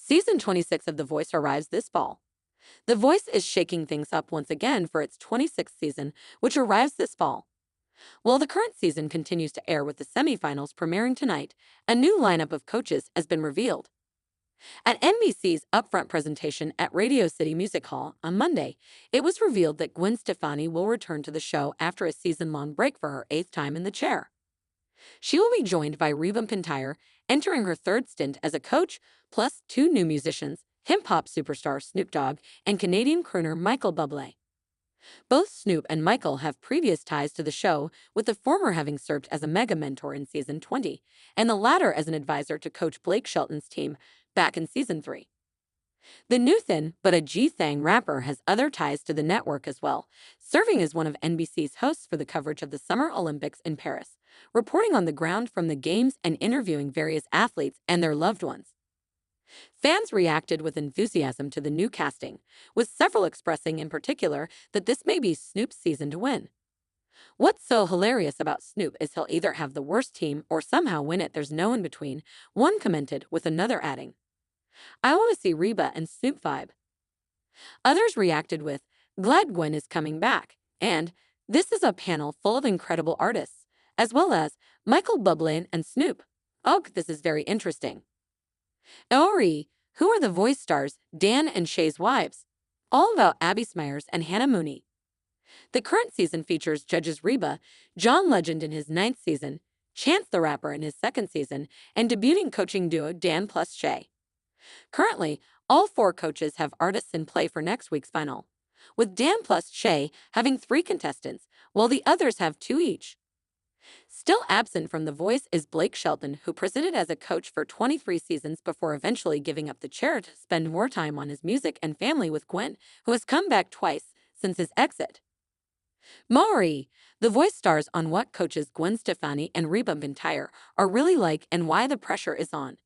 Season 26 of The Voice arrives this fall. The Voice is shaking things up once again for its 26th season, which arrives this fall. While the current season continues to air with the semifinals premiering tonight, a new lineup of coaches has been revealed. At NBC's upfront presentation at Radio City Music Hall on Monday, it was revealed that Gwen Stefani will return to the show after a season-long break for her 8th time in the chair. She will be joined by Reba McEntire, entering her 3rd stint as a coach, plus 2 new musicians, hip-hop superstar Snoop Dogg and Canadian crooner Michael Bublé. Both Snoop and Michael have previous ties to the show, with the former having served as a mega mentor in Season 20, and the latter as an advisor to Coach Blake Shelton's team back in Season 3. The new thin but a G-Thang rapper has other ties to the network as well, serving as one of NBC's hosts for the coverage of the Summer Olympics in Paris, reporting on the ground from the games and interviewing various athletes and their loved ones. Fans reacted with enthusiasm to the new casting, with several expressing in particular that this may be Snoop's season to win. "What's so hilarious about Snoop is he'll either have the worst team or somehow win it, there's no in between," one commented, with another adding, "I want to see Reba and Snoop vibe." Others reacted with, "Glad Gwen is coming back," and "This is a panel full of incredible artists," as well as "Michael Bublé and Snoop. Oh, this is very interesting." Ori, who are the Voice stars Dan and Shay's wives? All about Abby Smyers and Hannah Mooney. The current season features judges Reba, John Legend in his 9th season, Chance the Rapper in his 2nd season, and debuting coaching duo Dan plus Shay. Currently, all 4 coaches have artists in play for next week's final, with Dan plus Shay having 3 contestants, while the others have 2 each. Still absent from The Voice is Blake Shelton, who presided as a coach for 23 seasons before eventually giving up the chair to spend more time on his music and family with Gwen, who has come back twice since his exit. Maury, The Voice stars on what coaches Gwen Stefani and Reba McEntire are really like and why the pressure is on.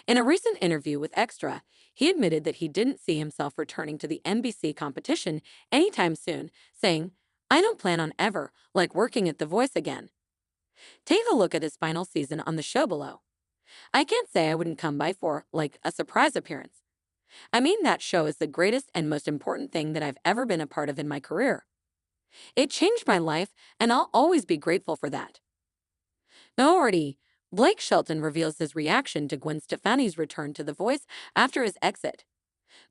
In a recent interview with Extra, he admitted that he didn't see himself returning to the NBC competition anytime soon, saying, "I don't plan on ever, working at The Voice again." Take a look at his final season on the show below. "I can't say I wouldn't come by for, a surprise appearance. I mean, that show is the greatest and most important thing that I've ever been a part of in my career. It changed my life, and I'll always be grateful for that." Already, Blake Shelton reveals his reaction to Gwen Stefani's return to The Voice after his exit.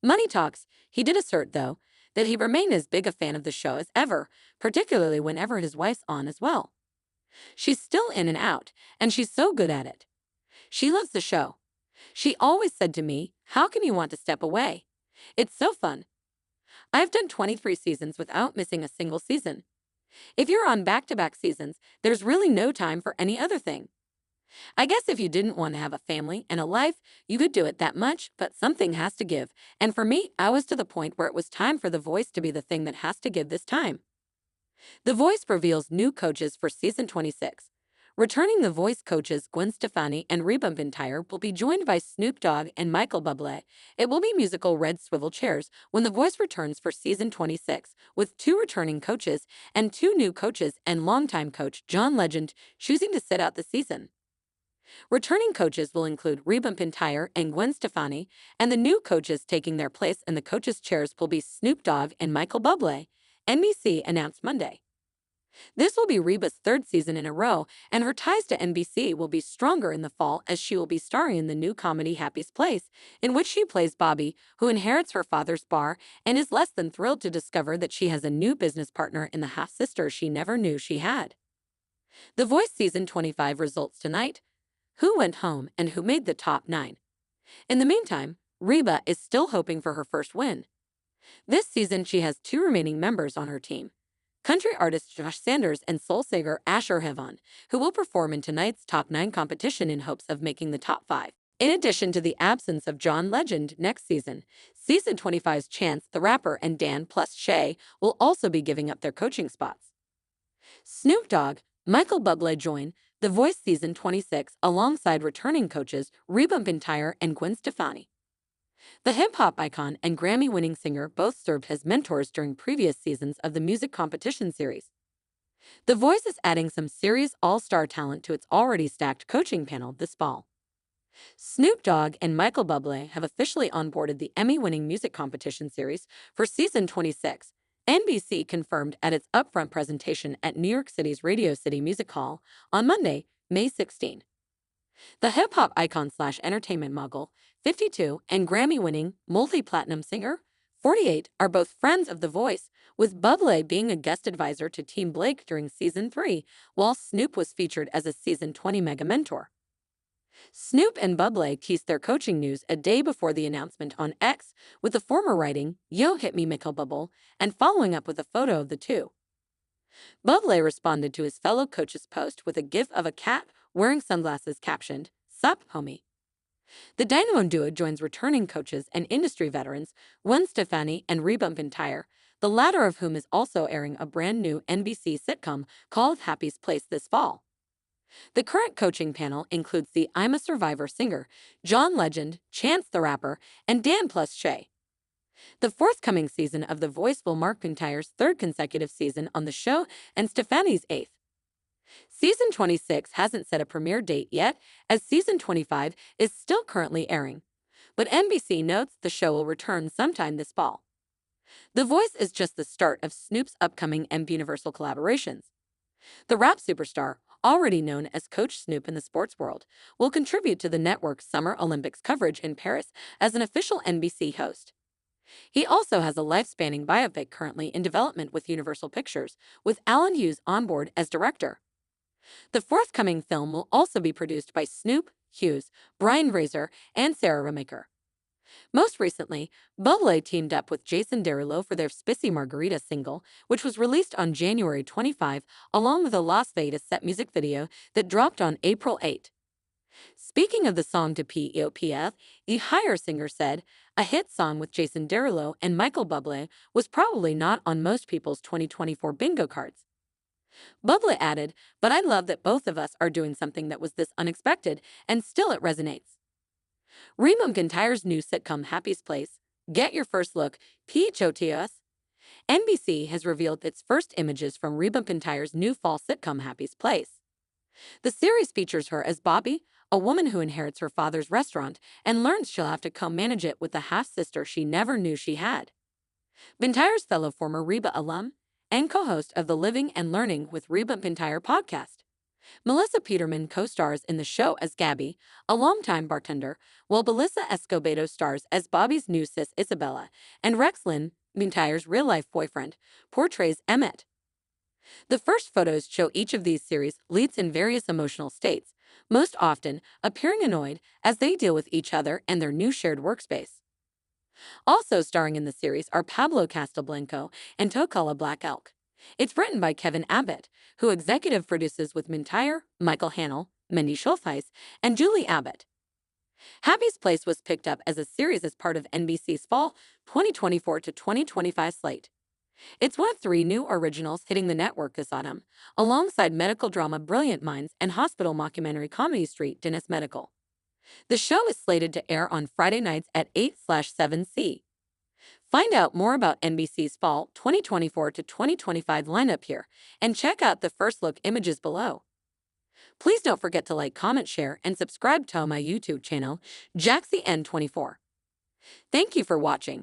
Money Talks, he did assert, though, that he remained as big a fan of the show as ever, particularly whenever his wife's on as well. "She's still in and out, and she's so good at it. She loves the show. She always said to me, 'How can you want to step away? It's so fun.' I've done 23 seasons without missing a single season. If you're on back-to-back seasons, there's really no time for any other thing. I guess if you didn't want to have a family and a life, you could do it that much, but something has to give. And for me, I was to the point where it was time for The Voice to be the thing that has to give this time." The Voice reveals new coaches for Season 26. Returning The Voice coaches Gwen Stefani and Reba McEntire will be joined by Snoop Dogg and Michael Bublé. It will be musical red swivel chairs when The Voice returns for Season 26, with 2 returning coaches and 2 new coaches and longtime coach John Legend choosing to sit out the season. Returning coaches will include Reba McEntire and Gwen Stefani, and the new coaches taking their place in the coaches' chairs will be Snoop Dogg and Michael Bublé, NBC announced Monday. This will be Reba's 3rd season in a row, and her ties to NBC will be stronger in the fall as she will be starring in the new comedy Happy's Place, in which she plays Bobby, who inherits her father's bar and is less than thrilled to discover that she has a new business partner in the half-sister she never knew she had. The Voice Season 25 results tonight. Who went home and who made the top 9? In the meantime, Reba is still hoping for her first win. This season, she has 2 remaining members on her team: country artist Josh Sanders and soul singer Asher Hevan, who will perform in tonight's top 9 competition in hopes of making the top 5. In addition to the absence of John Legend next season, Season 25's Chance the Rapper and Dan plus Shay will also be giving up their coaching spots. Snoop Dogg, Michael Bublé join The Voice Season 26 alongside returning coaches Reba McEntire and Gwen Stefani. The hip-hop icon and Grammy-winning singer both served as mentors during previous seasons of the music competition series. The Voice is adding some serious all-star talent to its already stacked coaching panel this fall. Snoop Dogg and Michael Bublé have officially onboarded the Emmy-winning music competition series for season 26. NBC confirmed at its upfront presentation at New York City's Radio City Music Hall on Monday, May 16. The hip-hop icon/entertainment mogul, 52, and Grammy-winning, multi-platinum singer, 48, are both friends of The Voice, with Bublé being a guest advisor to Team Blake during Season 3, while Snoop was featured as a Season 20 mega mentor. Snoop and Bublé teased their coaching news a day before the announcement on X, with the former writing, "Yo, hit me, Michael Bubble," and following up with a photo of the two. Bublé responded to his fellow coach's post with a gif of a cat wearing sunglasses captioned, "Sup, homie." The Dynamo duo joins returning coaches and industry veterans Gwen Stefani and Reba McEntire, the latter of whom is also airing a brand new NBC sitcom called Happy's Place this fall. The current coaching panel includes the I'm a Survivor singer, John Legend, Chance the Rapper, and Dan plus Shay. The forthcoming season of The Voice will mark McEntire's third consecutive season on the show and Stefani's eighth. Season 26 hasn't set a premiere date yet, as Season 25 is still currently airing, but NBC notes the show will return sometime this fall. The Voice is just the start of Snoop's upcoming Universal collaborations. The rap superstar, already known as Coach Snoop in the sports world, will contribute to the network's Summer Olympics coverage in Paris as an official NBC host. He also has a life-spanning biopic currently in development with Universal Pictures, with Alan Hughes on board as director. The forthcoming film will also be produced by Snoop, Hughes, Brian Grazer, and Sarah Remaker. Most recently, Bublé teamed up with Jason Derulo for their Spissy Margarita single, which was released on January 25, along with a Las Vegas set music video that dropped on April 8. Speaking of the song to POPF, the Higher singer said, "A hit song with Jason Derulo and Michael Bublé was probably not on most people's 2024 bingo cards." Bublé added, "But I love that both of us are doing something that was this unexpected, and still it resonates." Reba McEntire's new sitcom Happy's Place, get your first look, PHOTS. NBC has revealed its first images from Reba McEntire's new fall sitcom Happy's Place. The series features her as Bobby, a woman who inherits her father's restaurant and learns she'll have to co-manage it with the half-sister she never knew she had. McEntire's fellow former Reba alum and co-host of the Living and Learning with Reba McEntire podcast. Melissa Peterman co-stars in the show as Gabby, a longtime bartender, while Belissa Escobedo stars as Bobby's new sis Isabella, and Rex Lynn, McEntire's real-life boyfriend, portrays Emmett. The first photos show each of these series leads in various emotional states, most often appearing annoyed as they deal with each other and their new shared workspace. Also starring in the series are Pablo Castelblanco and Tocala Black Elk. It's written by Kevin Abbott, who executive produces with McEntire, Michael Hannell, Mindy Schultheis, and Julie Abbott. Happy's Place was picked up as a series as part of NBC's fall 2024 to 2025 slate. It's one of 3 new originals hitting the network this autumn, alongside medical drama Brilliant Minds and hospital mockumentary comedy Street Dennis Medical. The show is slated to air on Friday nights at 8/7C. Find out more about NBC's fall 2024 to 2025 lineup here, and check out the first look images below. Please don't forget to like, comment, share, and subscribe to my YouTube channel, Jaxcey N24. Thank you for watching.